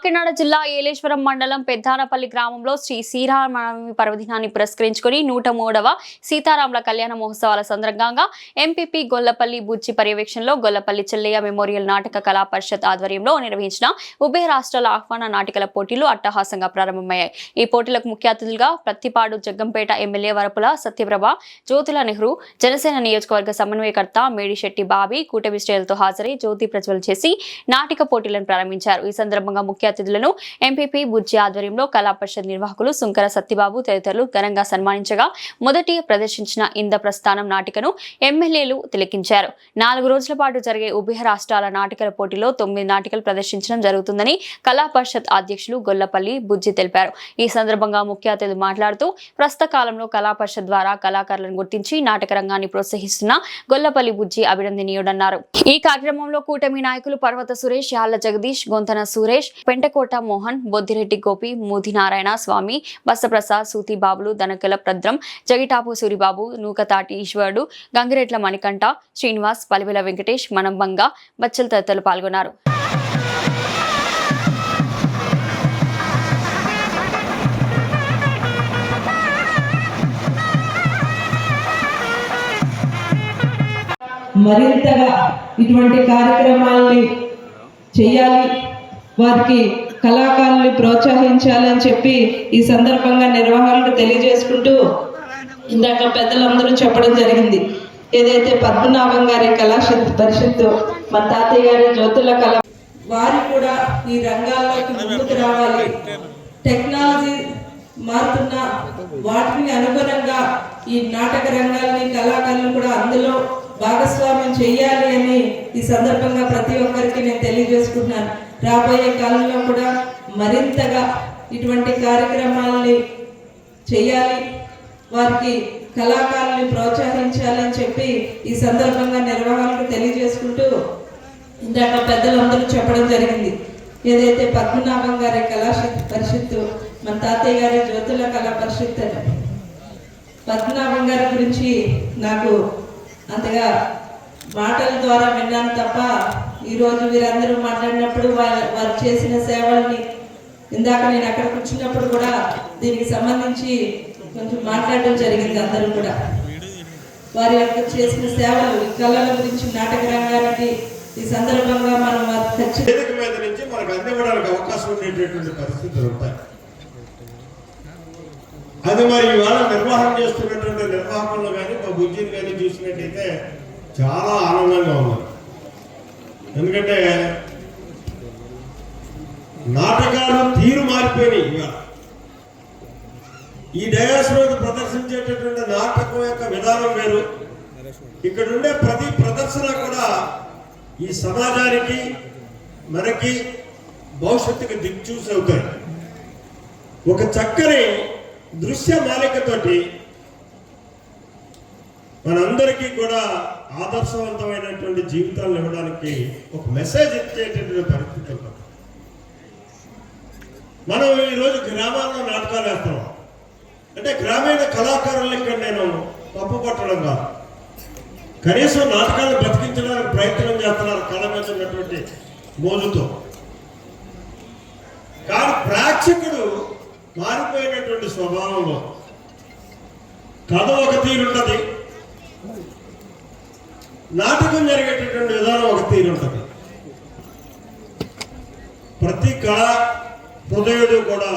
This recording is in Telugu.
కాకినాడ జిల్లా ఏలేశ్వరం మండలం పెద్దానపల్లి గ్రామంలో శ్రీ శ్రీరామనవమి పర్వదినాన్ని పురస్కరించుకుని 103వ సీతారాముల కళ్యాణ మహోత్సవాల సందర్భంగా ఎంపీపీ గొల్లపల్లి బుజ్జి పర్యవేక్షణలో గొల్లపల్లి చెల్లయ్య మెమోరియల్ నాటక కళా పరిషత్ ఆధ్వర్యంలో నిర్వహించిన ఉభయ రాష్ట్రాల ఆహ్వాన నాటికల పోటీలు అట్టహాసంగా ప్రారంభమయ్యాయి. ఈ పోటీలకు ముఖ్య అతిథులుగా ప్రత్తిపాడు జగ్గంపేట ఎమ్మెల్యే వరపుల సత్యప్రభ, జ్యోతుల నెహ్రూ, జనసేన నియోజకవర్గ సమన్వయకర్త మేడిశెట్టి బాబీ కూటమి శ్రేణులతో హాజరై జ్యోతి ప్రజ్వలన చేసి నాటిక పోటీలను ప్రారంభించారు. ఈ సందర్భంగా ముఖ్య అతిథులను ఎంపీపీ బుజ్జి ఆధ్వర్యంలో కళా పరిషత్ నిర్వాహకులు సుంకర సత్యబాబు తదితరులు ఘనంగా సన్మానించగా మొదటి ప్రదర్శించిన ఇంద్రప్రస్థానం నాటికను ఎమ్మెల్యేలు తిలకించారు. 4 రోజుల పాటు జరిగే ఉభయ రాష్ట్రాల నాటికల పోటీలో 9 నాటికలు ప్రదర్శించడం జరుగుతుందని కళా పరిషత్ అధ్యక్షులు గొల్లపల్లి బుజ్జి తెలిపారు. ఈ సందర్భంగా ముఖ్య అతిథులు మాట్లాడుతూ ప్రస్తుత కాలంలో కళా పరిషత్ ద్వారా కళాకారులను గుర్తించి నాటక రంగాన్ని ప్రోత్సహిస్తున్న గొల్లపల్లి బుజ్జి అభినందనీయుడన్నారు. ఈ కార్యక్రమంలో కూటమి నాయకులు పర్వత సురేష్, యాళ్ల జగదీష్, గొంతన సురేష్, పెంటకోట మోహన్, బొద్దిరెడ్డి గోపి, మూతినారాయణ స్వామి, బసప్రసాద్, సూతి బాబులు, దనకల ప్రద్రం, జగిటాపు సూరిబాబు, నూకతాటి ఈశ్వరుడు, గంగిరెట్ల మణికంఠ, శ్రీనివాస్, పలివెల వెంకటేష్, మనంబంగ, బచ్చల తదితరులు పాల్గొన్నారు. మరింతగా ఇటువంటి కార్యక్రమాలని చేయాలి, వారికి కళాకారుల్ని ప్రోత్సహించాలని చెప్పి ఈ సందర్భంగా నిర్వాహకులకు తెలియజేసుకుంటూ ఇందాక పెద్దలందరూ చెప్పడం జరిగింది. ఏదైతే పద్మనాభం గారి కళా పరిషత్తు, మన తాతయ్య గారి జ్యోతుల కళ, వారు కూడా ఈ రంగాల్లోకి ముందుకు రావాలి. టెక్నాలజీ మారుతున్న వాటిని అనుగుణంగా ఈ నాటక రంగాల్ని కళాకారులు కూడా అందులో భాగస్వామ్యం చేయాలి అని ఈ సందర్భంగా ప్రతి ఒక్కరికి నేను తెలియజేసుకుంటున్నాను. రాబోయే కాలంలో కూడా మరింతగా ఇటువంటి కార్యక్రమాలని చేయాలి, వారికి కళాకారుల్ని ప్రోత్సహించాలని చెప్పి ఈ సందర్భంగా నిర్వాహకులకు తెలియజేసుకుంటూ ఇందాక పెద్దలందరూ చెప్పడం జరిగింది. ఏదైతే పద్మనాభం గారి కళా పరిషత్తు, మన తాతయ్య గారి జ్యోతుల కళా పరిషత్, పద్మనాభం గారి గురించి నాకు అంతగా మాటల ద్వారా విన్నాను తప్ప ఈరోజు వీరందరూ మాట్లాడినప్పుడు వారు చేసిన సేవల్ని ఇందాక నేను అక్కడ కూర్చున్నప్పుడు కూడా దీనికి సంబంధించి కొంచెం మాట్లాడడం జరిగింది. అందరూ కూడా వారి యొక్క చేసిన సేవలు, కళల గురించి, నాటక రంగానికి ఈ సందర్భంగా మనం వేదిక మీద నుంచి మనకు అందివ్వడానికి అవకాశం ఉండేటటువంటి పరిస్థితులు ఉంటాయి. అది మరి ఇవాళ నిర్వహణ చేస్తున్నటువంటి నిర్వాహకులు కానీ మా బుజ్జిని కానీ చూసినట్టయితే చాలా ఆనందంగా ఉన్నారు. ఎందుకంటే నాటకాలు తీరు మారిపోయినాయి. ఇవాళ ఈ డయాస్ మీద ప్రదర్శించేటటువంటి నాటకం యొక్క విధానం వేరు. ఇక్కడ ఉండే ప్రతి ప్రదర్శన కూడా ఈ సమాజానికి, మనకి భవిష్యత్తుకి దిక్చూసి అవుతాయి. ఒక చక్కని దృశ్య మాలికతోటి మనందరికీ కూడా ఆదర్శవంతమైనటువంటి జీవితాలను ఇవ్వడానికి ఒక మెసేజ్ ఇచ్చేటటువంటి పరిస్థితి ఉంటుంది. మనం ఈరోజు గ్రామాల్లో నాటకాలు వేస్తాం అంటే గ్రామీణ కళాకారులు ఇక్కడ నేను తప్పు పట్టడం కాదు, కనీసం నాటకాలను బతికించడానికి ప్రయత్నం చేస్తున్నారు కళ మీద ఉన్నటువంటి మోజుతో. కానీ ప్రేక్షకుడు మారిపోయినటువంటి స్వభావంలో కథ ఒక తీరుంటది, నాటకం జరిగేటటువంటి విధానం ఒక తీరుంటది. ప్రతి కళ హృదయుడు కూడా